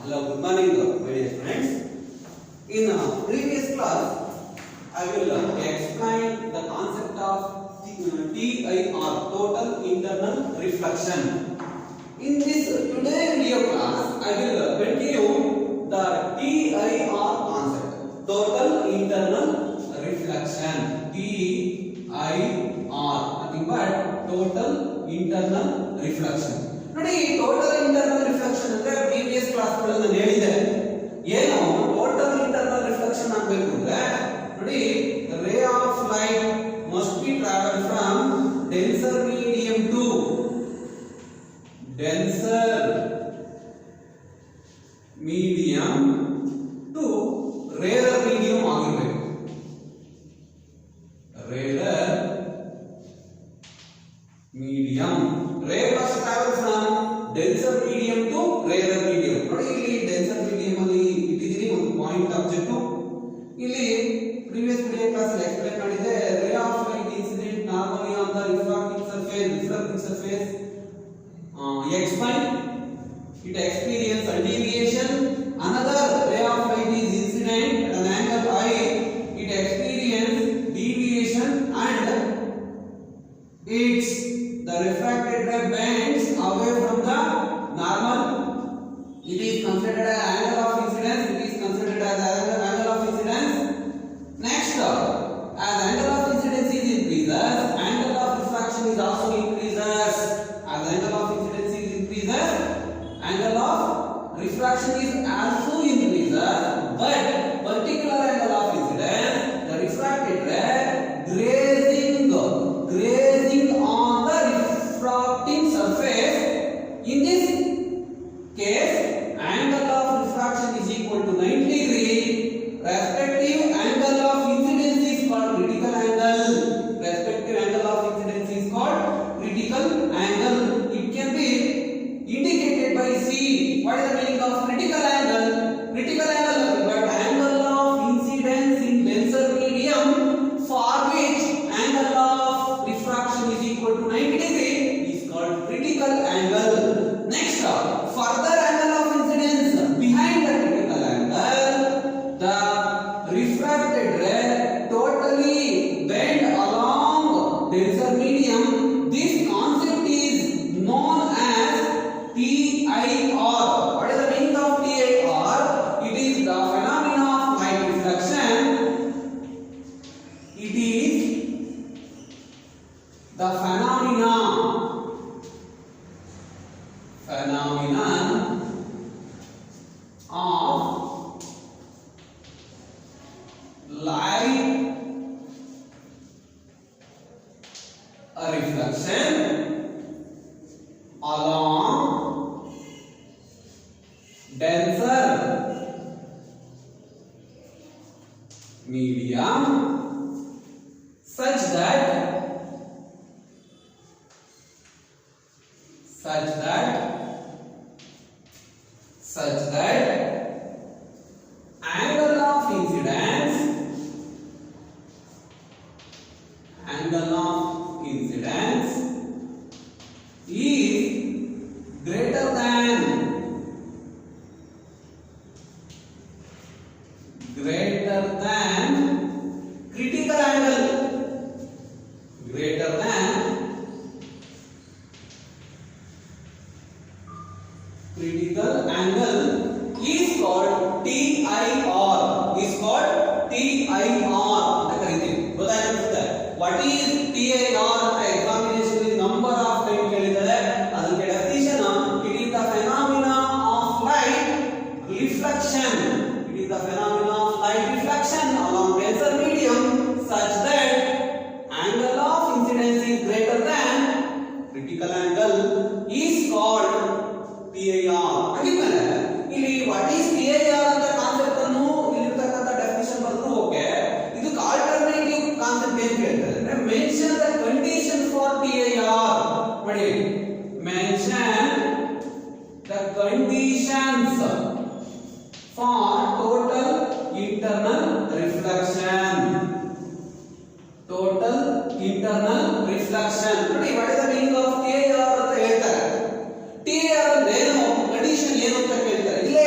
Hello, good morning, my dear friends. In previous class, I will explain the concept of TIR, total internal reflection. In this today video class, I will continue the TIR concept, total internal reflection. TIR, nothing but total internal reflection. ನೋಡಿ total internal reflection ಅಂದ್ರೆ previous class ಗಳಲ್ಲಿ ನಾನು ಹೇಳಿದೆ ಏನು total internal reflection ಆಗಬೇಕು ಅಂದ್ರೆ ನೋಡಿ ray of light must be travel from denser medium to rarer medium ಆಗಿರಬೇಕು. Rarer medium ray must travel from denser medium to rarer medium. ನೋಡಿ ಇಲ್ಲಿ denser medium ಅಲ್ಲಿ ಇಟ್ಟಿದ್ದೀನಿ ಒಂದು ಪಾಯಿಂಟ್ ಆಬ್ಜೆಕ್ಟ್. ಇಲ್ಲಿ ಪ್ರೀವಿಯಸ್ ವಿಡಿಯೋ ಕ್ಲಾಸ್ ಅಲ್ಲಿ ಎಕ್ಸ್ಪ್ಲೈನ್ ಮಾಡಿದೆ ray of light incident normally on the refracting surface x point it experience a deviation. Another ray of light is incident at an angle I, it experience deviation and its the refracted ray bends away from the normal. It is considered as angle of incidence. It is considered as angle of incidence. Next, as angle of incidence is increases, angle of refraction is also increases. As angle of incidence is increases, angle of refraction is also increases. But particular angle of incidence, the refracted ray grazing on the refracting surface. In this case, angle of refraction is equal to 90 degree. Respective angle of incidence is called critical angle. Respective angle of incidence is called critical angle. It can be indicated by C. What is the meaning of critical angle? Critical angle is the angle of incidence in denser medium for which angle of refraction is equal to 90 degree is called critical angle. Next, further angle of incidence behind the critical angle, the refracted ray totally bend along denser medium. This concept is known as TIR. What is the meaning of TIR? It is the phenomena of light reflection. It is the phenomenon of light reflection along denser medium such that angle of incidence is greater than critical angle. Critical angle is called TIR. ಅಂತ ಕರೀತೀವಿ. ಗೊತ್ತಾಗುತ್ತೆ what is TIR ಅಂತ examination ಅಲ್ಲಿ number of time ಕೇಳಿದ್ದಾರೆ. ಅದಕ್ಕೆ definition it is the phenomena of light reflection. It is the phenomena of light reflection along denser medium such that angle of incidence is greater than critical angle is called TIR. ಹಾಗಿದ್ಮೇಲೆ ಇಲ್ಲಿ what is TIR ಅಂತ concept ಅನ್ನು ಇಲ್ಲಿರ್ತಕ್ಕಂಥ definition ಬರೆದ್ರು okay. ಇದಕ್ಕೆ alternative concept ಏನು ಹೇಳ್ತಾರೆ ಅಂದ್ರೆ mention the condition for TIR. ನೋಡಿ mention the conditions for total internal reflection. ನೋಡಿ what is the meaning of TIR ಅಂತ ಹೇಳ್ತಾರೆ. TIR ಅಂದ್ರೆ ಏನು ಕಂಡೀಷನ್ ಏನು ಅಂತ ಕೇಳ್ತಾರೆ. ಇಲ್ಲೇ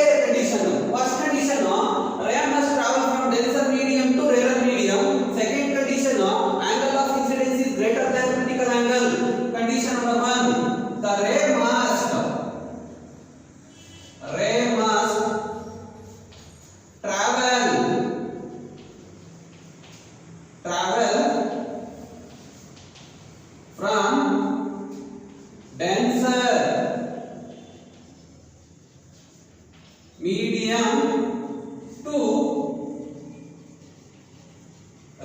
ray must travel from denser medium to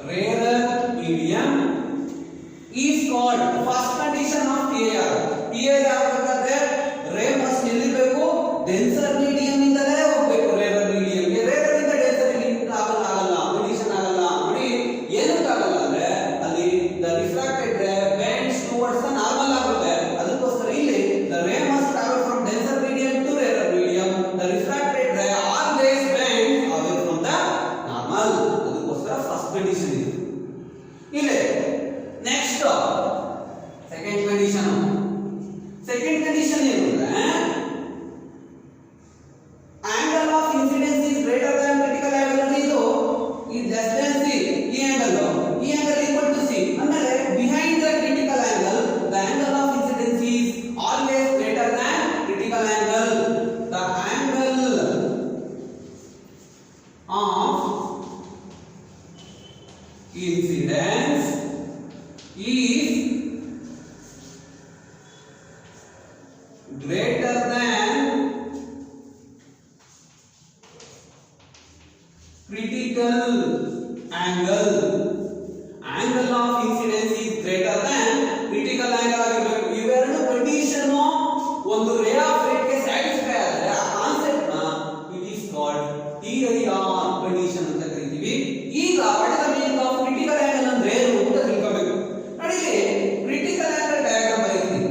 rarer medium is called first condition of TAR. TAR ಯಾವಾಗಂದ್ರೆ ray must ಎಲ್ಲಿರಬೇಕು denser medium ಇಂದಲೇ ಹೋಗಬೇಕು rarer medium ಗೆ. rarer ಇಂದ denser ಲಿಂಕ್ ಆಗಲ್ಲ ಕಂಡೀಷನ್ ಆಗಲ್ಲ ನೋಡಿ ಏನಕ್ಕೆ ಆಗಲ್ಲ ಅಂದ್ರೆ ಅಲ್ಲಿ the refracted ray bends towards the normal ಆಗುತ್ತೆ. ಅದಕ್ಕೋಸ್ಕರ ಇಲ್ಲಿ the ray must travel from denser medium to rarer medium. The refracted ray always bends away from the normal. ಅದಕ್ಕೋಸ್ಕರ ಫಸ್ಟ್ ಕಂಡೀಷನ್ ಇದು. ಇಲ್ಲಿ ನೆಕ್ಸ್ಟ್ ಸೆಕೆಂಡ್ ಕಂಡೀಷನ್ ಏನು ಅಂದ್ರೆ angle of incidence is greater than critical angle. ಇದು is less than c. ಈ angle equal to c. ಆಮೇಲೆ behind the critical angle the angle of incidence is always greater than critical angle. The angle of incidence is greater than critical angle. Angle of incidence is greater than critical angle ಆಗಿರಬೇಕು. ಇವೆರಡು condition ಒಂದು ray of rate ಗೆ satisfy ಆದರೆ ಆ concept ನ it is called TIR condition ಅಂತ ಕರೀತೀವಿ. ಈಗ what is the meaning of critical angle ಅಂದ್ರೆ ಏನು ಅಂತ ತಿಳ್ಕೋಬೇಕು. ನೋಡಿ ಕ್ರಿಟಿಕಲ್ ಆಂಗಲ್ ಡಯಾಗ್ರಾಮ್ ಬರೀತೀನಿ.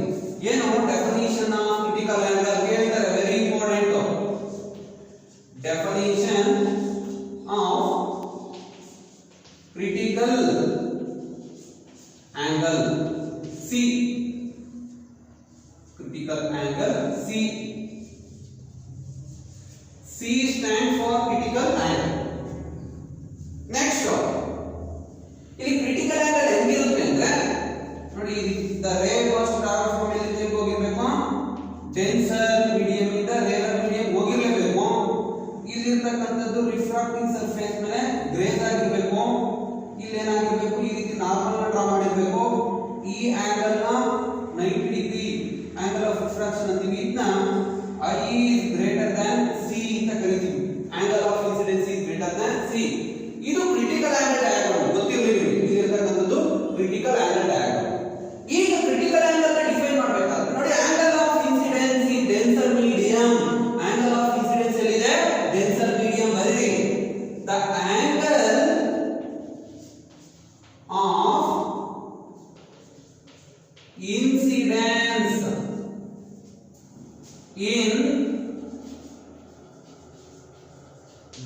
ಏನು ಡೆಫಿನಿಷನ್ ಆಫ್ ಕ್ರಿಟಿಕಲ್ ಆಂಗಲ್ ಕೇಳ್ತಾರೆ, very important. Definition of critical angle C. critical angle C. C stand for critical angle. Next ಇಲ್ಲಿ critical angle ಹೆಂಗಿರುತ್ತೆ ಅಂದ್ರೆ ನೋಡಿ the ray was travel from ಎಲ್ಲಿಗೆ ಹೋಗಿರಬೇಕು denser medium ಇಂದ rarer medium ಹೋಗಿರಲೇಬೇಕು. ಇಲ್ಲಿ ಇರತಕ್ಕಂತದ್ದು refracting surface ಮೇಲೆ grace ಆಗಿರಬೇಕು. ಇಲ್ಲಿ ಏನಾಗಿರಬೇಕು ಈ ರೀತಿ ನಾರ್ಮಲ್ ನ ಡ್ರಾ ಮಾಡಿರಬೇಕು. ಈ ಆಂಗಲ್ ನ 90 ಡಿಗ್ರಿ ಆಂಗಲ್ ಆಫ್ ರಿಫ್ರಾಕ್ಷನ್ ಅಂತೀವಿ. ಇದನ್ನ I is greater than C ಅಂತ ಕರೀತೀವಿ. Angle of incidence is greater than C. ಇದು ಕ್ರಿಟಿಕಲ್ ಆಂಗಲ್ ಡಯಾಗ್ರಾಮ್. ಗೊತ್ತಿರಲಿ ನಿಮಗೆ ಇಲ್ಲಿ ಇರತಕ್ಕಂತದ್ದು ಕ್ರಿಟಿಕಲ್ ಆಂಗಲ್ ಡಯಾಗ್ರಾಮ್. ಈಗ ಕ್ರಿಟಿಕಲ್ ಆಂಗಲ್ ನ ಡಿಫೈನ್ ಮಾಡಬೇಕಾದ್ರೆ ನೋಡಿ angle of incidence in denser medium. Angle of incidence ಎಲ್ಲಿದೆ ಡೆನ್ಸರ್ ಮೀಡಿಯಂ ಬರೀರಿ. The angle of incidence in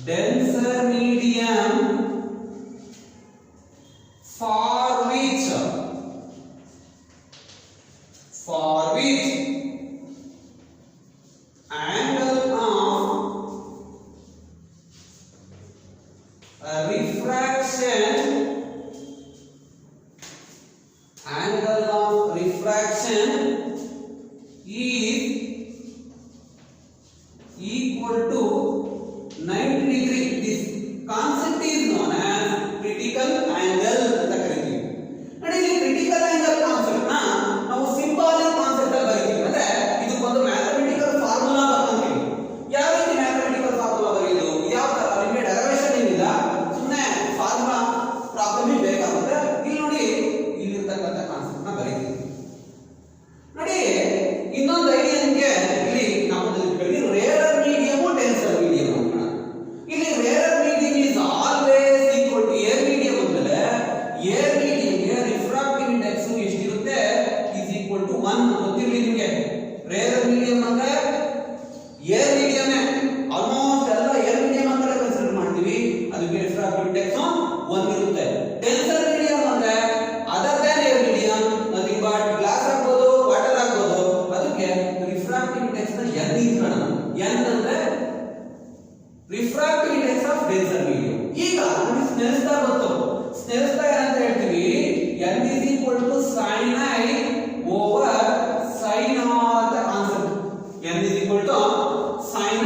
denser medium for which angle of refraction is equal to 90 degree. This concept is known as critical angle ಅಂತ ಕರೀತೀವಿ. ನೋಡಿ ಈ critical angle concept ನ ನಾವು symbolic concept ಅಲ್ಲಿ ಬರೀತೀವಿ. ಅಂದ್ರೆ ಇದಕ್ಕೊಂದು ಮ್ಯಾಥಮೆಟಿಕಲ್ ಫಾರ್ಮುಲಾ ಬರ್ಕೊಂತೀವಿ. ಯಾವ ರೀತಿ ಮ್ಯಾಥಮೆಟಿಕಲ್ ಫಾರ್ಮುಲಾ ಬರೆಯೋದು, ಯಾವ ತರ ನಿಮಗೆ ಡೆರಿವೇಷನ್ ಏನಿಲ್ಲ, ಸುಮ್ಮನೆ ಫಾರ್ಮುಲಾ ಪ್ರಾಬ್ಲಮ್ ಬೇಕಾಗುತ್ತೆ. ಇಲ್ಲಿ ನೋಡಿ ಇಲ್ಲಿರ್ತಕ್ಕಂಥ ಕಾನ್ಸೆಪ್ಟ್ ನ ಬರೀತೀವಿ. ನೋಡಿ ಇನ್ನೊಂದು ಐಡಿಯಾ ನಿಮಗೆ ಇಲ್ಲಿ ನಾವು ರೇರರ್ ಮೀಡಿಯಂ ಡೆನ್ಸರ್ ಮೀಡಿಯಂ ಅಂತ. ಇಲ್ಲಿ rarer medium is always equal to air medium ಅಂದ್ರೆ ಏರ್ ಮೀಡಿಯಂ ಗೆ ರಿಫ್ರಾಕ್ಟಿವ್ ಇಂಡೆಕ್ಸ್ ಎಷ್ಟಿರುತ್ತೆ ಇಸ್ ಈಕ್ವಲ್ ಟು 1. ಗೊತ್ತಿರಲಿ ನಿಮಗೆ ರೇರರ್ ಮೀಡಿಯಂ ಅಂದ್ರೆ ಏರ್ ಮೀಡಿಯಂ ಆಲ್ಮೋಸ್ಟ್ ಎಲ್ಲ ಏರ್ ಮೀಡಿಯಂ ಅಂತ ಕನ್ಸಿಡರ್ ಮಾಡ್ತೀವಿ. ಅದಕ್ಕೆ ರಿಫ್ರಾಕ್ಟಿವ್ ಇಂಡೆಕ್ಸ್ 1 ಇರುತ್ತೆ. ಡೆನ್ಸರ್ ಮೀಡಿಯಂ ಅಂದ್ರೆ other than air medium, nothing but glass ಆಗ್ಬೋದು, ವಾಟರ್ ಆಗ್ಬೋದು. ಅದಕ್ಕೆ ರಿಫ್ರಾಕ್ಟಿವ್ ಇಂಡೆಕ್ಸ್ ನ n ಇಟ್ಕೊಳ್ಳೋಣ. n ಅಂದ್ರೆ refractive index of denser medium. ಈಗ ನಮಗೆ ಸ್ನೆಲ್ಸ್ ಲಾ ಬಂತು. ಸ್ನೆಲ್ಸ್ ಲಾ ಏನಂತ ಹೇಳ್ತೀವಿ n is equal to sin I over sin r ಅಂತ concept. n is equal to sin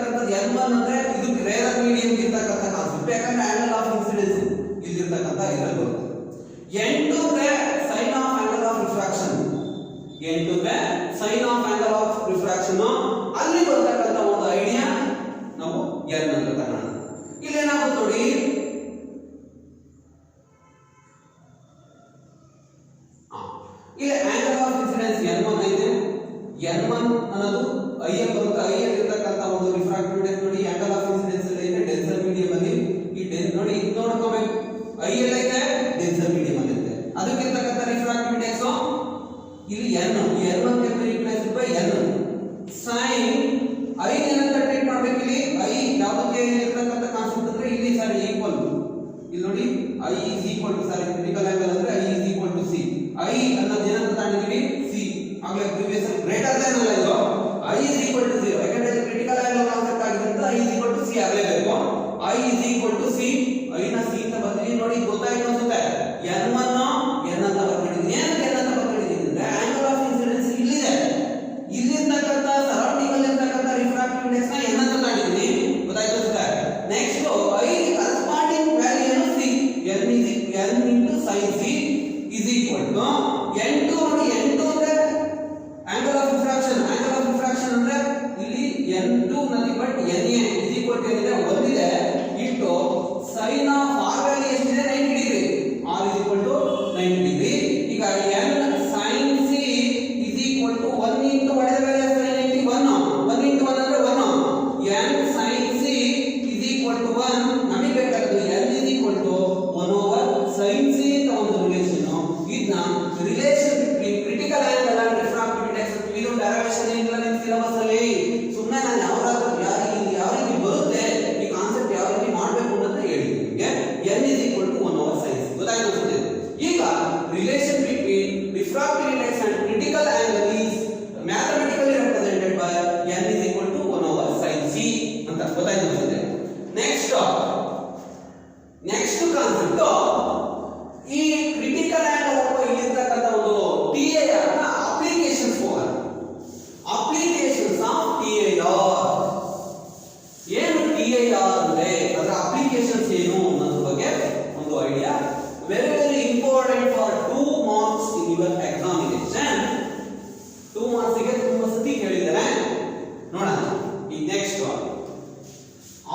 ಇಲ್ಲಿರ್ತಕ್ಕಂಥದ್ದು N1 ಅಂದ್ರೆ ಇದು ರೇರ್ ಮೀಡಿಯಂ ಇರ್ತಕ್ಕಂಥ ಕಾನ್ಸೆಪ್ಟ್, ಯಾಕಂದ್ರೆ ಆಂಗಲ್ ಆಫ್ ಇನ್ಸಿಡೆನ್ಸ್ ಇಲ್ಲಿರ್ತಕ್ಕಂಥ ಇದರಲ್ಲಿ ಬರುತ್ತೆ. N2 ಗೆ sine of angle of refraction, N2 ಗೆ sine of angle of refraction ಅಲ್ಲಿ ಬರ್ತಕ್ಕಂಥ ಒಂದು ಐಡಿಯಾ ನಾವು N ಅಂತ ತಗೋಣ. ಇಲ್ಲಿ ಏನಾಗುತ್ತೆ ನೋಡಿ, ಇಲ್ಲಿ ಆಂಗಲ್ ಆಫ್ ಇನ್ಸಿಡೆನ್ಸ್ N1 ಐತೆ. N1 ಅನ್ನೋದು I ಅಲ್ಲಿ ಬರುತ್ತೆ. I ಅಲ್ಲಿ ಇರತಕ್ಕಂತ ಒಂದು ರಿಫ್ರಾಕ್ಟಿವ್ ಇಂಡೆಕ್ಸ್ ನೋಡಿ, ಆಂಗಲ್ ಆಫ್ ಇನ್ಸಿಡೆನ್ಸ್ ಅಲ್ಲಿ ಐತೆ ಡೆನ್ಸರ್ ಮೀಡಿಯಂ ಅಲ್ಲಿ. ಈ ನೋಡಿ ಇದು ನೋಡ್ಕೋಬೇಕು, I ಅಲ್ಲಿ ಐತೆ ಡೆನ್ಸರ್ ಮೀಡಿಯಂ ಅಲ್ಲಿ ಐತೆ. ಅದಕ್ಕೆ ಇರತಕ್ಕಂತ ರಿಫ್ರಾಕ್ಟಿವ್ ಇಂಡೆಕ್ಸ್ ಇಲ್ಲಿ N, N1 can be replaced by N. sin I ಏನಂತ ಟ್ರೀಟ್ ಮಾಡಬೇಕು ಇಲ್ಲಿ, I ಯಾವುದಕ್ಕೆ ಇರತಕ್ಕಂತ ಕಾನ್ಸೆಪ್ಟ್ ಅಂದ್ರೆ ಇಲ್ಲಿ ಸರ್ ಈಕ್ವಲ್, ಇಲ್ಲಿ ನೋಡಿ I is equal to sir critical angle ಅಂದ್ರೆ I is equal to C. I ಅನ್ನೋದು ಏನಂತ ತಗೊಂಡಿದೀವಿ C, ಆಗಲೇ ಪ್ರಿವಿಯಸ್ ಗ್ರೇಟರ್ ದನ್ ಅಲ್ಲ ಇದು, I is equal to 0 ಯಾಕಂದ್ರೆ ಇದು ಕ್ರಿಟಿಕಲ್ ಆಂಗಲ್ ಕಾನ್ಸೆಪ್ಟ್ ಆಗಿದ್ದರಿಂದ I is equal to C ಆಗಲೇಬೇಕು. I is equal to C, I ನ C ಅಂತ ಬರ್ತೀನಿ ನೋಡಿ, ಗೊತ್ತಾಯ್ತು ಅನ್ಸುತ್ತೆ. N1 N ಅಂತ ಬರ್ಕೊಂಡಿದ್ದೀನಿ. ಏನಕ್ಕೆ N ಅಂತ ಬರ್ಕೊಂಡಿದ್ದೀನಿ ಅಂದ್ರೆ ಆಂಗಲ್ ಆಫ್ ಇನ್ಸಿಡೆನ್ಸ್ ಇಲ್ಲಿದೆ, ಇಲ್ಲಿರ್ತಕ್ಕಂಥ ಸರೌಂಡಿಂಗ್ ಅಲ್ಲಿ ಇರ್ತಕ್ಕಂಥ ರಿಫ್ರಾಕ್ಟಿವ್ ಇಂಡೆಕ್ಸ್ ನ N ಅಂತ ತಗೊಂಡಿದ್ದೀನಿ, ಗೊತ್ತಾಯ್ತು ಅನ್ಸುತ್ತೆ. ನೆಕ್ಸ್ಟ್ I ಕರೆಸ್ಪಾಂಡಿಂಗ್ ವ್ಯಾಲ್ಯೂ ಏನು C, N into sin C is equal to N2 ನೋಡಿ, N2 ಅಂದ್ರೆ angle of refraction, angle of refraction ಅಂದ್ರೆ ಇಲ್ಲಿ N2 ನಲ್ಲಿ but NA is equal to ಏನಿದೆ ಒಂದಿದೆ ಇಟ್ಟು sin ಆಫ್ R ವ್ಯಾಲ್ಯೂ ಎಷ್ಟಿದೆ 90 degree, R is equal to 90 degree. ಈಗ N sin C is equal to 1 into what is the value of sin 90? 1 into 1 ಅಂದ್ರೆ 1. N sin C is equal to 1, ನಮಗೆ ಬೇಕಾಗಿರೋದು N is equal to 1 over sin C ಅಂತ ಒಂದು relation. ಇದನ್ನ relation between critical angle and refractive index ಅಂತ ಇದು derivation ಏನಿಲ್ಲ ನಿಮ್ಮ ಸಿಲೆಬಸ್ ಅಲ್ಲಿ. ಸುಮ್ಮನೆ ನಾನು ಯಾವ ರೀತಿ ಬರುತ್ತೆ ಈ ಕಾನ್ಸೆಪ್ಟ್ ಯಾವ ರೀತಿ ಮಾಡಬೇಕು ಅಂತ ಹೇಳಿದ್ದೀನಿ ನಿಮಗೆ. N is equal to 1 over sin C ಗೊತ್ತಾಯ್ತು ಅನ್ಸುತ್ತೆ. ಈಗ relation between refractive index and critical angle is mathematically represented by N is equal to 1 over sin C ಅಂತ ಗೊತ್ತಾಯ್ತು ಅನ್ಸುತ್ತೆ. ನೆಕ್ಸ್ಟ್ ಕಾನ್ಸೆಪ್ಟ್ ಈ ಕ್ರಿಟಿಕಲ್ ಆಂಗಲ್ ಅಥವಾ ಇಲ್ಲಿರ್ತಕ್ಕಂಥ ಒಂದು TAR ನ ಅಪ್ಲಿಕೇಶನ್ಸ್ ಹೋಗೋಣ. ಅಪ್ಲಿಕೇಶನ್ಸ್ ಆಫ್ TAR ಏನು, TAR ಅಂದ್ರೆ ಅದರ ಅಪ್ಲಿಕೇಶನ್ಸ್ ಏನು ಅನ್ನೋದ್ರ ಬಗ್ಗೆ ಒಂದು idea. Very very important for 2 marks in your examination. 2 marks ಗೆ ತುಂಬಾ ಸತಿ ಕೇಳಿದ್ದಾರೆ, ನೋಡೋಣ. ಈ next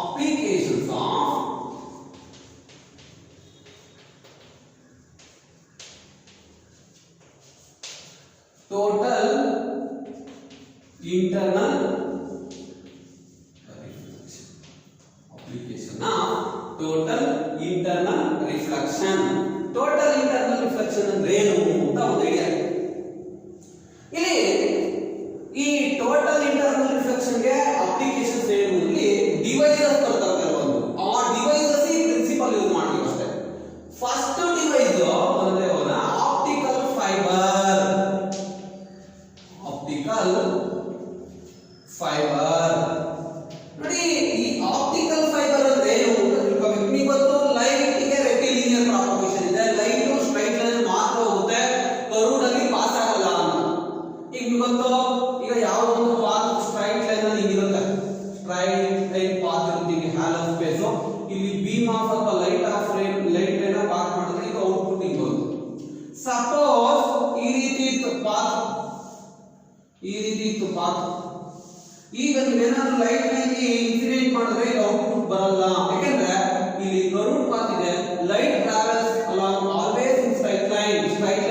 applications of total internal reflection, application of total internal reflection. total internal reflection ಅಂದ್ರೆ ಏನು ಅಂತ ಒಂದು ಐಡಿಯಾ. ಇಲ್ಲಿ ಈ ಟೋಟಲ್ ಇಂಟರ್ನಲ್ ರಿಫ್ಲೆಕ್ಷನ್ ಗೆ ಅಪ್ಲಿಕೇಶನ್ಸ್ ಏನು, ಇಲ್ಲಿ ಡಿವೈಸಸ್ ಬರ್ತಾರೆ ಕೆಲವೊಂದು, ಆ ಡಿವೈಸಸ್ ಈ ಪ್ರಿನ್ಸಿಪಲ್ ಯೂಸ್ ಮಾಡ್ತೀವಿ ಅಷ್ಟೇ. ಫಸ್ಟ್ ಡಿವೈಸ್ ಅಂದ್ರೆ ಆಪ್ಟಿಕಲ್ ಫೈಬರ್, ಫೈಬರ್ ನೋಡಿ. ಈ ಆಪ್ಟಿಕಲ್ ಫೈಬರ್ ಅಂದ್ರೆ ಏನು ಅಂತ ತಿಳ್ಕೋಬೇಕು. ಇವತ್ತು ಲೈಟ್ ಗೆ ರೆಕ್ಟಿಲಿನಿಯರ್ ಪ್ರಾಪಗೇಷನ್ ಇದೆ, ಲೈಟ್ ಸ್ಟ್ರೈಟ್ ಲೈನ್ ಮಾತ್ರ ಹೋಗುತ್ತೆ, ಕರ್ವ್ಡ್ ಅಲ್ಲಿ ಪಾಸ್ ಆಗಲ್ಲ ಅಂತ. ಈಗ ಇವತ್ತು ಯಾವುದೋ ಒಂದು ಪಾತ್ ಸ್ಟ್ರೈಟ್ ಲೈನ್ ಅಲ್ಲಿ ಹಿಂಗಿರುತ್ತೆ, ಸ್ಟ್ರೈಟ್ ಲೈನ್ ಪಾತ್ ಇರುತ್ತೆ, ಹ್ಯಾಲೋ ಸ್ಪೇಸ್. ಇಲ್ಲಿ ಬೀಮ್ ಆಫ್ ಅಥವಾ light off light line pass ಮಾಡಿದ್ರೆ ಈಗ ಔಟ್ಪುಟ್ ಹಿಂಗೆ ಬರುತ್ತೆ. ಸಪೋಸ್ ಈ ರೀತಿ ಇತ್ತು ಪಾತ್, ಈಗ ನೀವೇನಾದ್ರೂ ಲೈಟ್ ನಲ್ಲಿ ಇನ್ಸಿಡೆಂಟ್ ಮಾಡಿದ್ರೆ ಇದು ಔಟ್ಪುಟ್ ಬರಲ್ಲ, ಯಾಕಂದ್ರೆ ಇಲ್ಲಿ ಕರ್ವ್ಡ್ ಪಾತ್ ಇದೆ. Light travels along always in straight line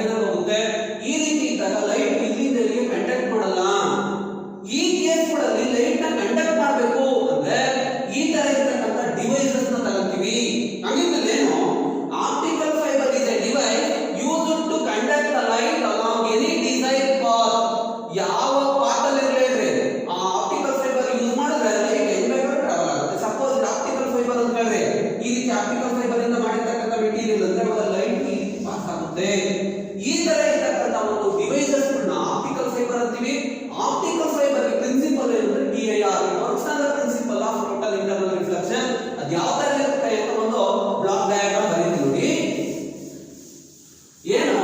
ಅಲ್ಲಿ ಹೋಗುತ್ತೆ. ಈ ರೀತಿ ಇದ್ದಾಗ ಲೈಟ್ ಇಲ್ಲಿಂದ ಇಲ್ಲಿಗೆ ಕಂಡಕ್ಟ್ ಮಾಡಲ್ಲ. ಈ ಕೇಸ್ ಕೂಡ ಲೈಟ್ ನ ಕಂಡಕ್ಟ್ ಮಾಡಬೇಕು ಅಂದ್ರೆ ಈ ತರ ಇರತಕ್ಕಂತ ಡಿವೈಸಸ್ ನ ತಗೊಂತೀವಿ. ಹಂಗಿದ್ದೇನು optical fibre is a device used to conduct the light along any desired path. ಯಾವ ಪಾತ್ ಅಲ್ಲಿ ಇರಲಿ ಆ ಆಪ್ಟಿಕಲ್ ಫೈಬರ್ ಯೂಸ್ ಮಾಡಿದ್ರೆ ಲೈಟ್ ಎಲ್ಲಿ ಬೇಕಾದ್ರೂ ಟ್ರಾವೆಲ್ ಆಗುತ್ತೆ. ಸಪೋಸ್ ಆಪ್ಟಿಕಲ್ ಫೈಬರ್ ಅಂತ ಹೇಳಿದ್ರೆ ಈ ರೀತಿ ಆಪ್ಟಿಕಲ್ ಫೈಬರ್ ಇಂದ ಮಾಡಿರ್ತಕ್ಕಂಥ ಮೆಟೀರಿಯಲ್ ಅಂದ್ರೆ ಅವಾಗ ಲೈಟ್ ಈ ರೀತಿ ಪಾಸ್ ಆಗುತ್ತೆ. ಈ ತರ ಇರತಕ್ಕಂಥ ಒಂದು ಡಿವೈಸಸ್ ಗಳನ್ನ ಆಪ್ಟಿಕಲ್ ಫೈಬರ್ ಅಂತೀವಿ. ಆಪ್ಟಿಕಲ್ ಫೈಬರ್ ಪ್ರಿನ್ಸಿಪಲ್ ಏನಂದ್ರೆ TAR, works on the principle of total internal reflection. ಅದು ಯಾವ ತರ ಇರುತ್ತೆ ಅಂತ ಒಂದು ಬ್ಲಾಕ್ ಡಯಾಗ್ರಾಮ್ ಬರೀತೀವಿ ನೋಡಿ. ಏನು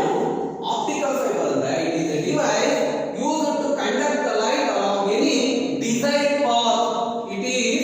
ಆಪ್ಟಿಕಲ್ ಫೈಬರ್ ಅಂದ್ರೆ it is a device used to conduct the light along any desired path. It is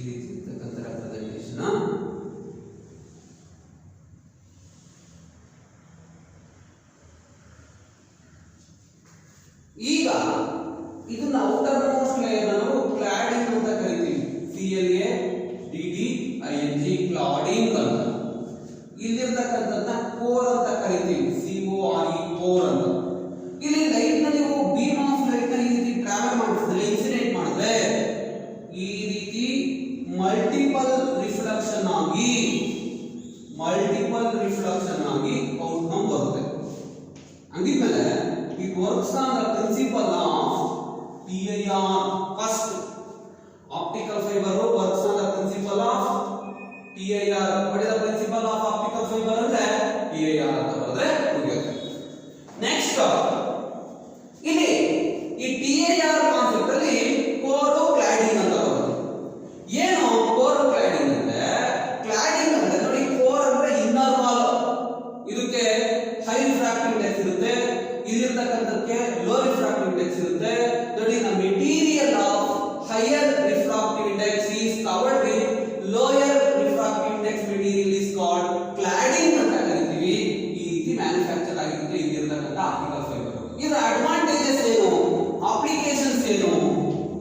ಈ ರೀತಿ ಇರ್ತಕ್ಕಂಥ ರೆಪ್ರೆಸೆಂಟೇಷನ್. ಈಗ ಇದನ್ನ ಔಟರ್ ಮೋಸ್ಟ್ ಲೇಯರ್ ನಾವು ಕ್ಲಾಡಿಂಗ್ ಅಂತ ಕರಿತೀವಿ. CLADDING ಕ್ಲಾಡಿಂಗ್ ಅಂತ. ಇಲ್ಲಿರ್ತಕ್ಕಂಥದ್ದನ್ನ ಕೋರ್ ಅಂತ ಕರಿತೀವಿ. CORE ಕೋರ್ ಅಂತ. ಇಲ್ಲಿ ಲೈಟ್ ನ ನೀವು ಬೀಮ್ ಆಫ್ ಲೈಟ್ ನ ಈ ರೀತಿ ಟ್ರಾವೆಲ್ ಮಾಡಿದ್ರೆ ಇನ್ಸಿಡೆಂಟ್ ಮಾಡಿದ್ರೆ ಈ ರೀತಿ ಮಲ್ಟಿಪಲ್ ರಿಫ್ಲೆಕ್ಷನ್ ಆಗಿ ಔಟ್ಕಮ್ ಬರುತ್ತೆ. ಹಂಗಿದ್ಮೇಲೆ it works on the principle of PIR. First, optical fiber works on the principle of PIR. What is the principle of optical fiber? ಅಂದ್ರೆ PIR ಅಂತ ಬರೆದ್ರೆ ಮುಗಿಯುತ್ತೆ. ನೆಕ್ಸ್ಟ್ ಇಲ್ಲಿ ಈ PIR ಕಾನ್ಸೆಪ್ಟ್ ಅಲ್ಲಿ ಕೋರ್ ಕ್ಲಾಡಿಂಗ್ ಅಂತ ಬರುತ್ತೆ. ಏನು ಕೋರ್ ಕ್ಲಾಡಿಂಗ್ ಅಂದ್ರೆ? ಕ್ಲಾಡಿಂಗ್ ಅಂದ್ರೆ ನೋಡಿ, ಕೋರ್ ಅಂದ್ರೆ ಇನ್ನರ್ ವಾಲ್, ಇದಕ್ಕೆ ಹೈ ರಿಫ್ರಾಕ್ಟಿವ್ ಇಂಡೆಕ್ಸ್ ಇರುತ್ತೆ, ಇಲ್ಲಿರ್ತಕ್ಕಂಥದ್ದಕ್ಕೆ ಲೋ ರಿಫ್ರಾಕ್ಟಿವ್ ಇಂಡೆಕ್ಸ್ ಇರುತ್ತೆ. ನೋಡಿ, the material of higher refractive index is covered with lower refractive index material is called cladding ಅಂತ ಕರಿತೀವಿ. ಈ ರೀತಿ ಮ್ಯಾನುಫ್ಯಾಕ್ಚರ್ ಆಗಿರುತ್ತೆ ಇಲ್ಲಿರ್ತಕ್ಕಂಥ ಆಪ್ಟಿಕಲ್ ಫೈಬರ್. ಇದರ ಅಡ್ವಾಂಟೇಜಸ್ ಏನು, ಅಪ್ಲಿಕೇಶನ್ಸ್ ಏನು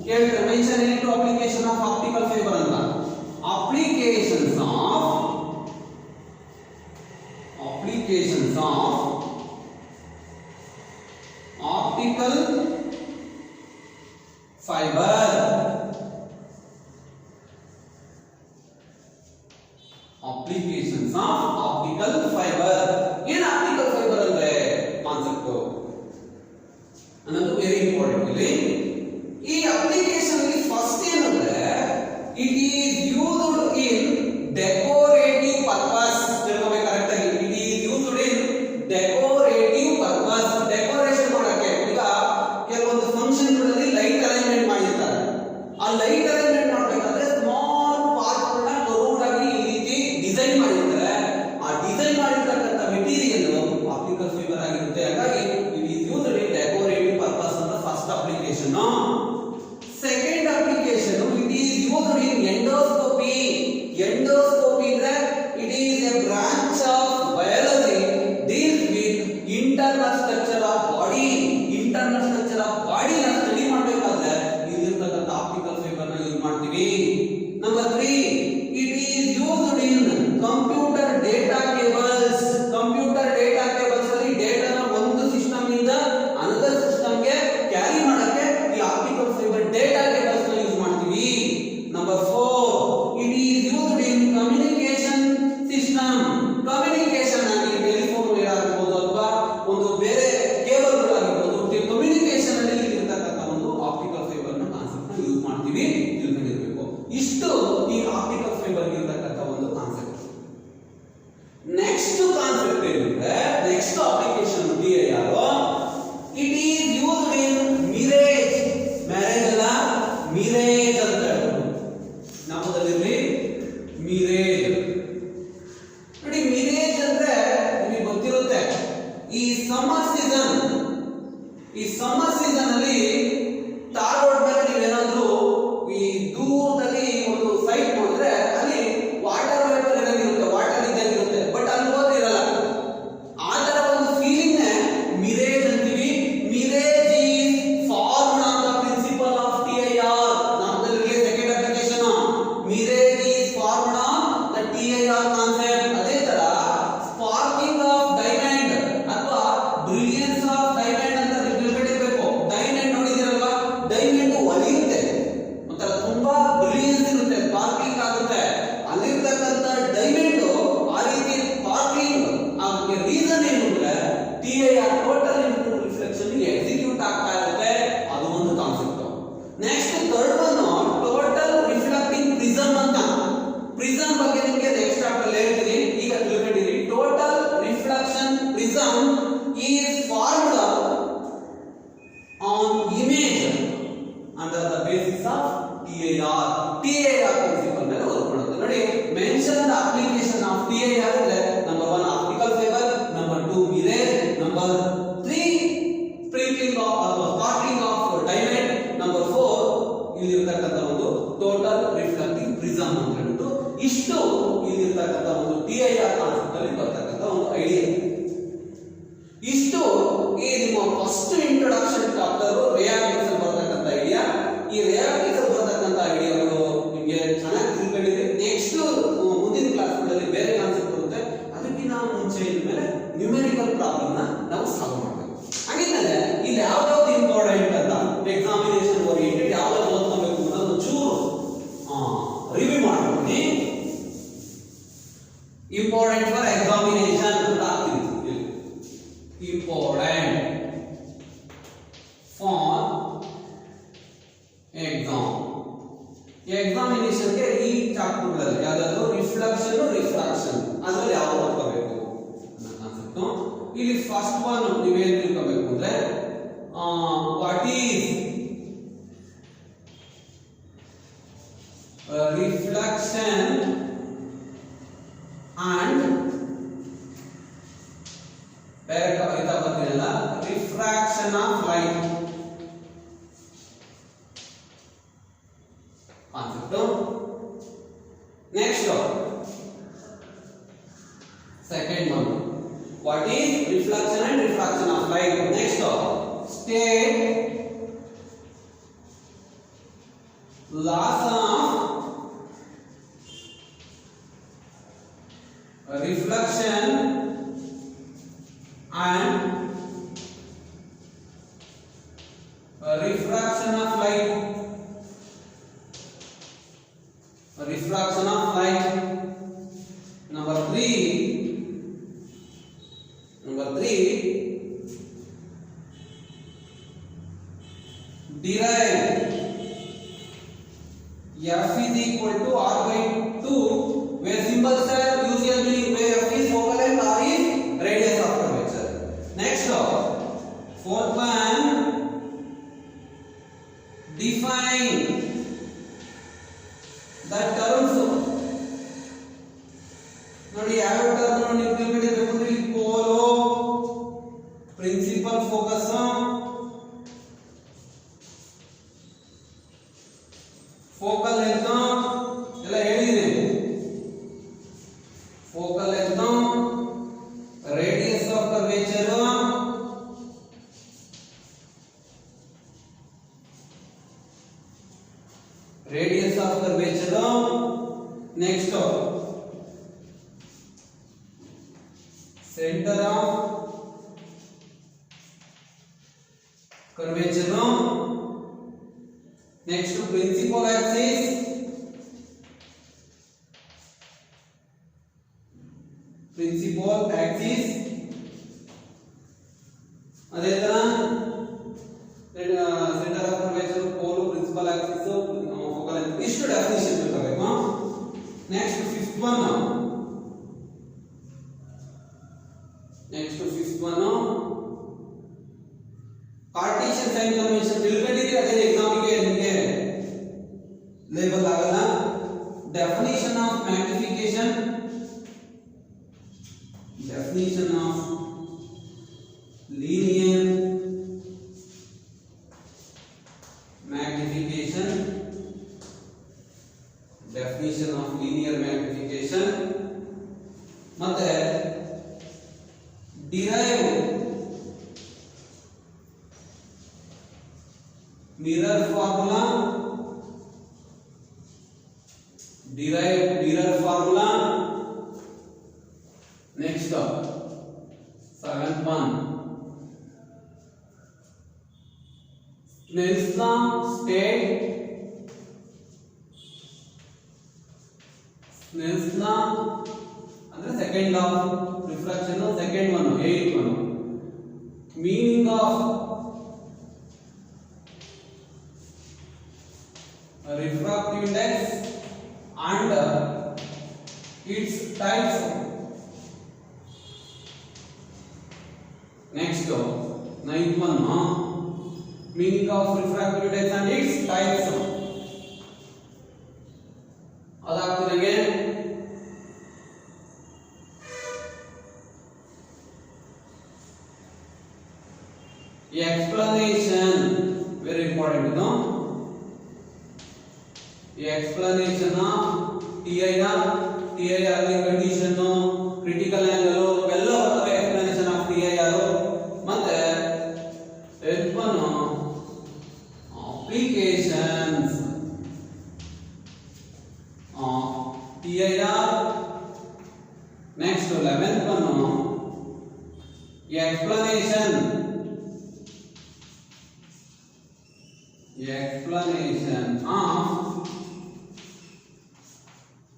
ಕೇಳಿದ್ರೆ ಮೆನ್ಷನ್ ಏನು ಅಪ್ಲಿಕೇಶನ್ ಆಫ್ ಆಪ್ಟಿಕಲ್ ಫೈಬರ್ ಅಂತ. Applications of optical fiber. Applications of optical fiber. ಏನು optical fiber ಅಂದ್ರೆ ಕಾನ್ಸೆಪ್ಟ್ ಅನ್ನೋದು ವೆರಿ ಇಂಪಾರ್ಟೆಂಟ್. ಇಲ್ಲಿ ಈ ಅಪ್ಲಿಕೇಶನ್ ಅಲ್ಲಿ ಫಸ್ಟ್ ಏನಂದ್ರೆ it is used in decorative purpose. ತಿಳ್ಕೊಬೇಕು ಕರೆಕ್ಟ್ ಆಗಿ. It is used in decorative purpose. Decoration ಮಾಡಕ್ಕೆ ಈಗ ಕೆಲವೊಂದು ಫಂಕ್ಷನ್ ಗಳಲ್ಲಿ ಲೈಟ್ ಅರೇಂಜ್ಮೆಂಟ್ ಮಾಡಿರ್ತಾರೆ. ಆ ಲೈಟ್ ಅರೇಂಜ್ಮೆಂಟ್ ಮಾಡಬೇಕಾದ್ರೆ ಸ್ಮಾಲ್ ಪಾರ್ಟ್ ನ ರೌಂಡ್ ಆಗಿ ಈ ರೀತಿ ಡಿಸೈನ್ ಮಾಡಿರ್ತಾರೆ. ಆ ಡಿಸೈನ್ ಮಾಡಿರ್ತಕ್ಕಂಥ ಮೆಟೀರಿಯಲ್ ಆಪ್ಟಿಕಲ್ ಫೈಬರ್ ಆಗಿರುತ್ತೆ. ಹಾಗಾಗಿ it is used in decorative purpose ಅಂತ first application. Second application it is used in endoscopy. Endoscopy ಅಂದ್ರೆ it is a branch of biology deals with internal structure of body. Internal structure of body ನ study ಮಾಡಬೇಕಾದ್ರೆ ಇಲ್ಲಿರ್ತಕ್ಕಂಥ optical fibre ನ use ಮಾಡ್ತೀವಿ. Number 3 it is used in computer data cables. Computer data cables ಅಲ್ಲಿ ಡೇಟಾನ ಒಂದು system ಇಂದ another system ಗೆ ಕ್ಯಾರಿ ಮಾಡಕ್ಕೆ ಈ ಆಪ್ಟಿಕಲ್ ಫೈಬರ್ ಡೇಟಾ ಕೇಬಲ್ಸ್ ನ ಯೂಸ್ ಮಾಡ್ತೀವಿ. Number 4 it is used in communication system. Communication ಆಗಿ ಟೆಲಿಫೋನ್ ವೈರ್ ಆಗಿರಬಹುದು ಅಥವಾ ಒಂದು ಬೇರೆ ಕೇಬಲ್ ಗಳಾಗಿರಬಹುದು. ಕಮ್ಯುನಿಕೇಶನ್ ಅಲ್ಲಿ ಇರತಕ್ಕಂಥ ಒಂದು ಆಪ್ಟಿಕಲ್ ಫೈಬರ್ ನ ಕಾನ್ಸೆಪ್ಟ್ ನ ಯೂಸ್ ಮಾಡ್ತೀವಿ. ತಿಳ್ಕೊಂಡಿರಬೇಕು. ಇಷ್ಟು ಈ ಆಪ್ಟಿಕಲ್ ಫೈಬರ್ ಇರತಕ್ಕಂಥ ಒಂದು ಕಾನ್ಸೆಪ್ಟ್. ನೆಕ್ಸ್ಟ್ ಕಾನ್ಸೆಪ್ಟ್ ಏನಂದ್ರೆ next application PIR. It is used in mirage. Marriage ಅಲ್ಲ, ಮಿರೇಜ್ ಅಂತ ಹೇಳ್ಬೋದು. ನಾಮದಲ್ಲಿರಲಿ ಮಿರೇಜ್. ನೋಡಿ, ಮಿರೇಜ್ ಅಂದ್ರೆ ನಿಮಗೆ ಗೊತ್ತಿರುತ್ತೆ. ಈ ಸಮ್ಮರ್ ಸೀಸನ್ ಅಲ್ಲಿ ತಾರ್ ರೋಡ್ ಮೇಲೆ ನೀವೇನಾದ್ರೂ ಈ ದೂರದಲ್ಲಿ ಒಂದು ಸೈಟ್ ನೋಡಿದ್ರೆ ಅಲ್ಲಿ ವಾಟರ್ ಲೆವೆಲ್ ಇರಂಗಿರುತ್ತೆ, ವಾಟರ್ ಇದ್ದಂಗಿರುತ್ತೆ, ಬಟ್ ಅಲ್ಲಿ ಹೋದ್ರೆ ಇರಲ್ಲ. ಆ ತರ ಒಂದು ಫೀಲಿಂಗ್ ಮಿರೇಜ್ ಅಂತೀವಿ. Mirage is formed on the principle of TIR. ನಮ್ಮಲ್ಲಿ second application mirage is formed on the TIR concept. ಅದೇ ತರ ಸ್ಪಾರ್ಕಿಂಗ್ ಆಫ್ ಡೈಮಂಡ್ ಅಥವಾ ಬ್ರಿಲಿಯನ್ಸ್ ಆಫ್ ಡೈಮಂಡ್ ಅಂತ ತಿಳ್ಕೊಂಡಿರ್ಬೇಕು. ಡೈಮಂಡ್ ನೋಡಿದಿರಲ್ವಾ, ಡೈಮಂಡ್ ಹೊಳೆಯುತ್ತೆ, ಒಂಥರ ತುಂಬಾ ಬ್ರಿಲಿಯನ್ಸ್ ಇರುತ್ತೆ, ಸ್ಪಾರ್ಕ್ಲಿಂಗ್ ಆಗುತ್ತೆ. ಅಲ್ಲಿರ್ತಕ್ಕಂಥ ಡೈಮಂಡ್ ಆ ರೀತಿ ಸ್ಪಾರ್ಕ್ಲಿಂಗ್ ಆಗಕ್ಕೆ ರೀಸನ್ ಏನು ಅಂದ್ರೆ TIR ಟೋಟಲ್ ರಿಫ್ಲೆಕ್ಷನ್ ಎಕ್ಸಿಕ್ಯೂಟ್ ಆಗ್ತಾ ಇರುತ್ತೆ. ಅದು ಒಂದು concept. Next third one total reflecting prism ಅಂತ. ಪ್ರಿಸಮ್ ಬಗ್ಗೆ ನಿಮಗೆ ನೆಕ್ಸ್ಟ್ ಚಾಪ್ಟರ್ ಪ್ರಾಬ್ಲಮ್ ನಾವು ಸಾಲ್ವ್ ಮಾಡಬೇಕು. ಹಾಗಿದ್ಮೇಲೆ ಇಲ್ಲಿ ಯಾವ್ದಾವ್ದು ಇಂಪಾರ್ಟೆಂಟ್ ಅಂತ ಎಕ್ಸಾಮಿನೇಷನ್ ಓರಿಯೆಂಟೆಡ್ ಯಾವ್ದಾವ್ದು ಓದ್ಕೋಬೇಕು ಅನ್ನೋದು ಚೂರು ರಿವ್ಯೂ ಮಾಡ್ತೀನಿ. ಇಂಪಾರ್ಟೆಂಟ್ ಫಾರ್ ಎಕ್ಸಾಮಿನೇಷನ್ ಅಂತ ಆಗ್ತಿದೆ. ಇಂಪಾರ್ಟೆಂಟ್ ಫಾರ್ ಎಕ್ಸಾಮಿನೇಷನ್ ಗೆ ಈ ಚಾಪ್ಟರ್ಗಳಲ್ಲಿ ಯಾವ್ದಾದ್ರು ರಿಫ್ಲೆಕ್ಷನ್ ರಿಫ್ರಾಕ್ಷನ್ ಅದ್ರಲ್ಲಿ ಯಾವ್ದು ಓದ್ಕೋಬೇಕು ಅನ್ನೋ ಕಾನ್ಸೆಪ್ಟ್. ಇಲ್ಲಿ ಫಸ್ಟ್ ಒನ್ ನೀವೇನು ತಿಳ್ಕೋಬೇಕು ಅಂದ್ರೆ what is reflection and direct ಆಯ್ತಾ ಬರ್ತೀನಲ್ಲ refraction of light concept. Next second one what is reflection and refraction of light. Next state laws of reflection and refraction of light. Refraction of light. Number 3 derive f is equal to r by 2 where symbols are usually where f is focal length, r is radius of curvature. Next fourth one define the terms. ನೋಡಿ ಯಾವ term ಅನ್ನು ನೀವು ತಿಳ್ಕೊಂಡಿರಬೇಕು ಅಂದ್ರೆ ಇಲ್ಲಿ pole principal focus focal length ಎಲ್ಲ ಹೇಳಿದ್ದೀನಿ. Focal length radius of curvature next center of curvature. Next to principal axis, ಅದೇ ತರ center of curvature, pole, principal axis, focal length ಇಷ್ಟು ಡೆಫಿನಿಷನ್ ತಿಳ್ಕೋಬೇಕು. Next fifth one Cartesian sign convention ತಿಳ್ಕೊಂಡಿದ್ರೆ ಅದೇ ಎಕ್ಸಾಮಿಗೆ ನಿಮಗೆ ಲೇಬಲ್ ಆಗಲ್ಲ. Definition of magnification, definition of linear magnification, definition of linear magnification ಮತ್ತೆ derive mirror formula, next seventh one Snell's law state, Snell's law ಅಂದ್ರೆ second law refraction, second one eight one meaning of refractive index and its types. Next ninth one meaning of refractive index and its types. ಅದಾಗ್ತಿದೆ explanation, very important to know. Explanation of TIR condition, critical angle ಎಲ್ಲ ಬರ್ತವೆ. explanation of TIR ಮತ್ತೆ applications of TIR. next 11th one explanation of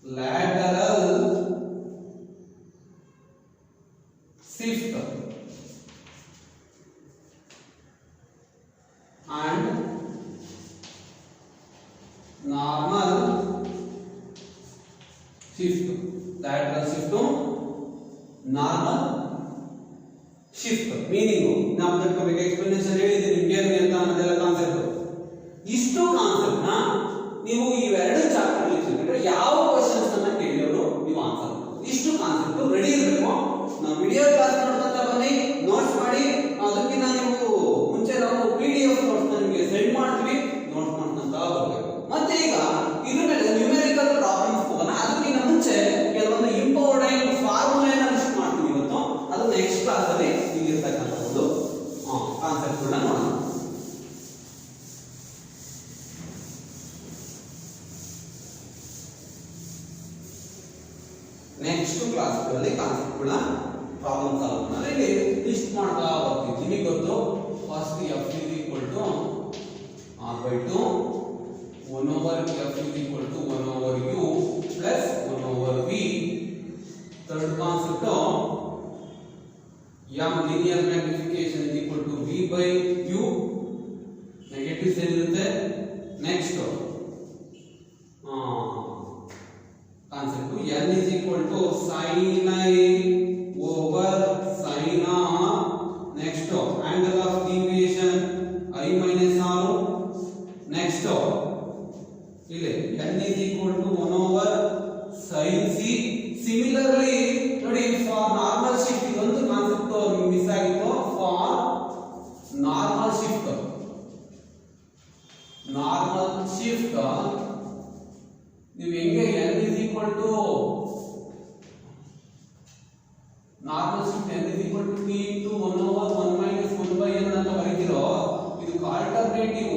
lateral shift and normal shift. Lateral shift to normal shift meaning ನಾವು ತಿಳ್ಕೋಬೇಕು. Explanation ಹೇಳಿದ್ದೀನಿ ನಿಮಗೆ ಅಂತ ಅನ್ನೋದೆಲ್ಲ concept. ಇಷ್ಟು ಕಾನ್ಸೆಪ್ಟ್ ನ ನೀವು ಇವೆರಡು ಚಾಪ್ಟರ್ ಅಲ್ಲಿ ಯಾವ ಕ್ವೆಶ್ಚನ್ಸ್ ಅನ್ನ ಕೇಳಿದ್ರು ನೀವು ಆನ್ಸರ್ ಇಷ್ಟು ಕಾನ್ಸೆಪ್ಟ್ ರೆಡಿ ಇರಬೇಕು. ನಾವು ವಿಡಿಯೋ ಕ್ಲಾಸ್ ನೋಡ್ಕೊಂತ ಬನ್ನಿ, ನೋಟ್ಸ್ ಮಾಡಿ. ಅದಕ್ಕಿಂತ ನೀವು ಮುಂಚೆ ನಾವು PDF ನೋಟ್ಸ್ ನಿಮಗೆ ಸೆಂಡ್ ಮಾಡ್ತೀವಿ, ನೋಟ್ಸ್ ಮಾಡ್ಕೊಂತ ಬರಬೇಕು. ಮತ್ತೆ ಈಗ ಇದ್ರ ಮೇಲೆ ನ್ಯೂಮೆರಿಕಲ್ ಪ್ರಾಬ್ಲಮ್ಸ್ ಹೋಗೋಣ. ಅದಕ್ಕಿಂತ ಮುಂಚೆ ಕೆಲವೊಂದು ಇಂಪಾರ್ಟೆಂಟ್ ಫಾರ್ಮುಲಾನ ಲಿಸ್ಟ್ ಮಾಡ್ತೀವಿ ಇವತ್ತು. ಅದು ನೆಕ್ಸ್ಟ್ ಕ್ಲಾಸ್ ಅಲ್ಲಿ ಇರ್ತಕ್ಕಂಥ ಒಂದು ಕಾನ್ಸೆಪ್ಟ್ ಗಳನ್ನ ನೋಡೋಣ. ನೆಕ್ಸ್ಟ್ ಕ್ಲಾಸ್ ಗಳಲ್ಲಿ ಕಾನ್ಸೆಪ್ಟ್ ಗಳ ಪ್ರಾಬ್ಲಮ್ ಸಾಲ್ವ್ ಮಾಡಿ ಲಿಸ್ಟ್ ಮಾಡ್ತಾ ಬರ್ತೀವಿ. ನಿಮಗೆ ಗೊತ್ತು first f is equal to r by 2 1 over f is equal to 1 over u plus 1 over v. Third concept m linear magnification is equal to v by u. Negative sign irutte. Next concept n is equal to sin I over sin r. Next angle of deviation I minus r. Next ಇಲ್ಲಿ n is equal to 1 over sin c. Similarly ನೋಡಿ for normal shift ಇದೊಂದು concept miss ಆಗಿತ್ತು. for normal shift ನೀವು ಹೆಂಗೆ n is equal to normal shift n is equal to t into 1 over 1 minus 1 by n ಅಂತ ಬರೀತಿರೋ ಇದು alternative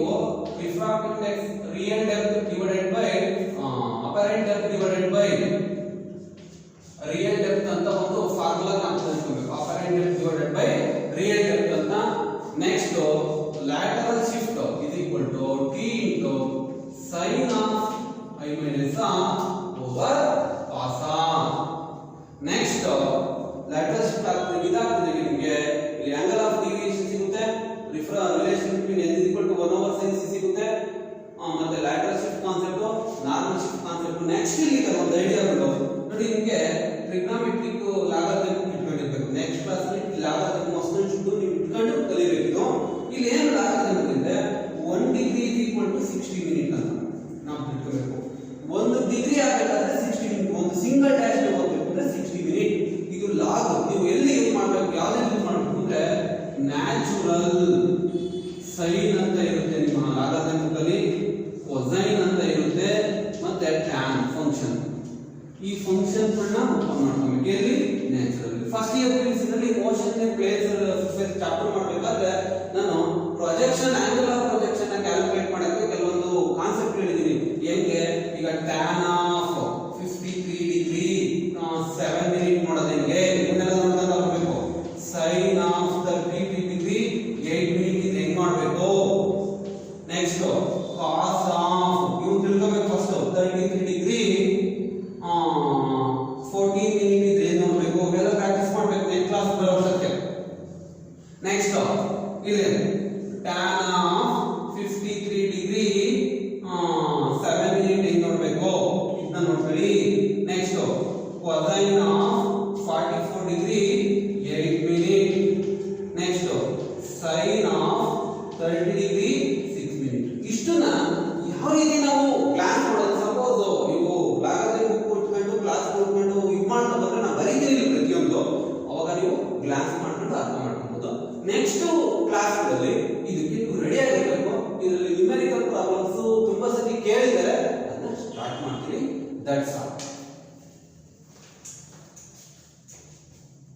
refractive index real depth divided by apparent depth divided by real depth ಅಂತ ಒಂದು formula ನಾವು ತಿಳ್ಕೊಬೇಕು. Apparent depth divided by real depth ಅಂತ. Next lateral shift is equal to t into sin of I minus r over cos r. Next lateral shift ಆಗ್ತದೆ ಇದಾಗ್ತದೆ ನಿಮಗೆ ಇಲ್ಲಿ angle of deviation ಸಿಗುತ್ತೆ. relation between n is equal to 1 over sin c ಸಿಗುತ್ತೆ. ಮತ್ತೆ lateral shift concept normal shift concept. Next ಇಲ್ಲಿ ಒಂದು idea ಉಂಟು ನೋಡಿ ನಿಮಗೆ ಟ್ರಿಗ್ನೋಮೆಟ್ರಿಕ್ ಲಾಗರಿಥಮ್ ಇಟ್ಕೊಂಡಿರ್ಬೇಕು. ನೆಕ್ಸ್ಟ್ ಕ್ಲಾಸ್ ಅಲ್ಲಿ ಲಾಗರಿಥಮ್ ಮಸ್ಟ್ ಶುಡ್ ನೀವು ಇಟ್ಕೊಂಡು ಕಲಿಬೇಕು. ಇಲ್ಲಿ ಏನು ಲಾಗರಿಥಮ್ ಅಂದ್ರೆ 1 degree is equal to 60 minute ಅಂತ ನಾವು ತಿಳ್ಕೋಬೇಕು. 1 ಡಿಗ್ರಿ ಆಗಬೇಕಾದ್ರೆ 60 ಮಿನಿಟ್, ಒಂದು ಸಿಂಗಲ್ ಡ್ಯಾಶ್ ಹೋಗಬೇಕು ಅಂದ್ರೆ 60 ಮಿನಿಟ್. ಇದು ಲಾಗ್ ನೀವು ಎಲ್ಲಿ ಯೂಸ್ ಮಾಡಬೇಕು, ಯಾವ್ದು ಯೂಸ್ ಮಾಡಬೇಕು ಅಂದ್ರೆ ನ್ಯಾಚುರಲ್ ಸೈನ್ ಅಂತ ಇರುತ್ತೆ ನಿಮ್ಮ ಲಾಗರಿಥಮಿಕ್ ಅಲ್ಲಿ, ಕೊಸೈನ್ ಅಂತ ಇರುತ್ತೆ, ಮತ್ತೆ ಟ್ಯಾನ್ ಫಂಕ್ಷನ್. ಈ ಫಂಕ್ಷನ್ ಗಳನ್ನ ಮಾಡ್ಕೊಬೇಕು ಎಲ್ಲಿ ನ್ಯಾಚುರಲ್. ಫಸ್ಟ್ ಇಯರ್ ಪ್ರಿನ್ಸಿಪಲ್ ಅಲ್ಲಿ ಮೋಷನ್ ಪ್ಲೇಸ್ ಚಾಪ್ಟರ್ ಮಾಡಬೇಕಾದ್ರೆ ನಾನು ಪ್ರೊಜೆಕ್ಷನ್ ಆಂಗಲ್ ಆಫ್ ಪ್ರೊಜೆಕ್ಷನ್ ಅನ್ನು ಕ್ಯಾಲ್ಕುಲೇಟ್ ಮಾಡಕ್ಕೆ ಕೆಲವೊಂದು ಕಾನ್ಸೆಪ್ಟ್ ಹೇಳಿದೀನಿ. ಹೆಂಗೆ ಈಗ ಟ್ಯಾನ್ ಆಫ್ 53 ಡಿಗ್ರಿ 7 ಮಿನಿಟ್ ಮಾಡೋದು ಹೆಂಗೆ ಇದನ್ನೆಲ್ಲ ನೋಡ್ತಾ ಹೋಗಬೇಕು. ಸೈನ್ ಆಫ್ 30 ಡಿಗ್ರಿ 8 ಮಿನಿಟ್ ಇದು ಹೆಂಗ್ ಮಾಡಬೇಕು. ನೆಕ್ಸ್ಟ್ ಕಾಸ್ ಆಫ್ ನೀವು ತಿಳ್ಕೋಬೇಕು ಫಸ್ಟ್ 33 ಡಿಗ್ರಿ 14 ಮಿನಿಟ್ ಇದೆ ನೋಡಬೇಕು. ಅವೆಲ್ಲ ಪ್ರಾಕ್ಟೀಸ್ ಮಾಡಬೇಕು ನೆಕ್ಸ್ಟ್ ಕ್ಲಾಸ್ ಬರೋಷ್ಟಕ್ಕೆ. ನೆಕ್ಸ್ಟ್ ಇಲ್ಲಿ tan ಆಫ್ 53 ಡಿಗ್ರಿ 7 ಮಿನಿಟ್ ಹೆಂಗ್ ನೋಡಬೇಕು ಇದನ್ನ ನೋಡ್ಕೊಳ್ಳಿ. Next cosine of 44 degree 8 minute. Next sine of 30 degree 6 minute. ಇಷ್ಟನ್ನ ಯಾವ ರೀತಿ ನಾವು ಕ್ಲಾಸ್ ಮಾಡೋದು. ಸಪೋಸ್ ನೀವು ಲಾಗರಿಥಮ್ ಬುಕ್ ಕೊಟ್ಕೊಂಡು ಕ್ಲಾಸ್ ಕೊಟ್ಕೊಂಡು ಇದು ಮಾಡ್ತಾ ಬಂದ್ರೆ ನಾವು ಬರೀತೀವಿ ಪ್ರತಿಯೊಂದು, ಅವಾಗ ನೀವು ಗ್ಲಾನ್ಸ್ ಮಾಡ್ಕೊಂಡು ಅರ್ಥ ಮಾಡ್ಕೊಬಹುದು. ನೆಕ್ಸ್ಟ್ ಕ್ಲಾಸ್ಗಳಲ್ಲಿ ಇದಕ್ಕೆ ನೀವು ರೆಡಿ ಆಗಿರಬೇಕು. ಇದರಲ್ಲಿ ನ್ಯೂಮೆರಿಕಲ್ ಪ್ರಾಬ್ಲಮ್ಸ್ ತುಂಬಾ ಸತಿ ಕೇಳಿದರೆ ಅದನ್ನ ಸ್ಟಾರ್ಟ್ ಮಾಡ್ತೀವಿ. That's all.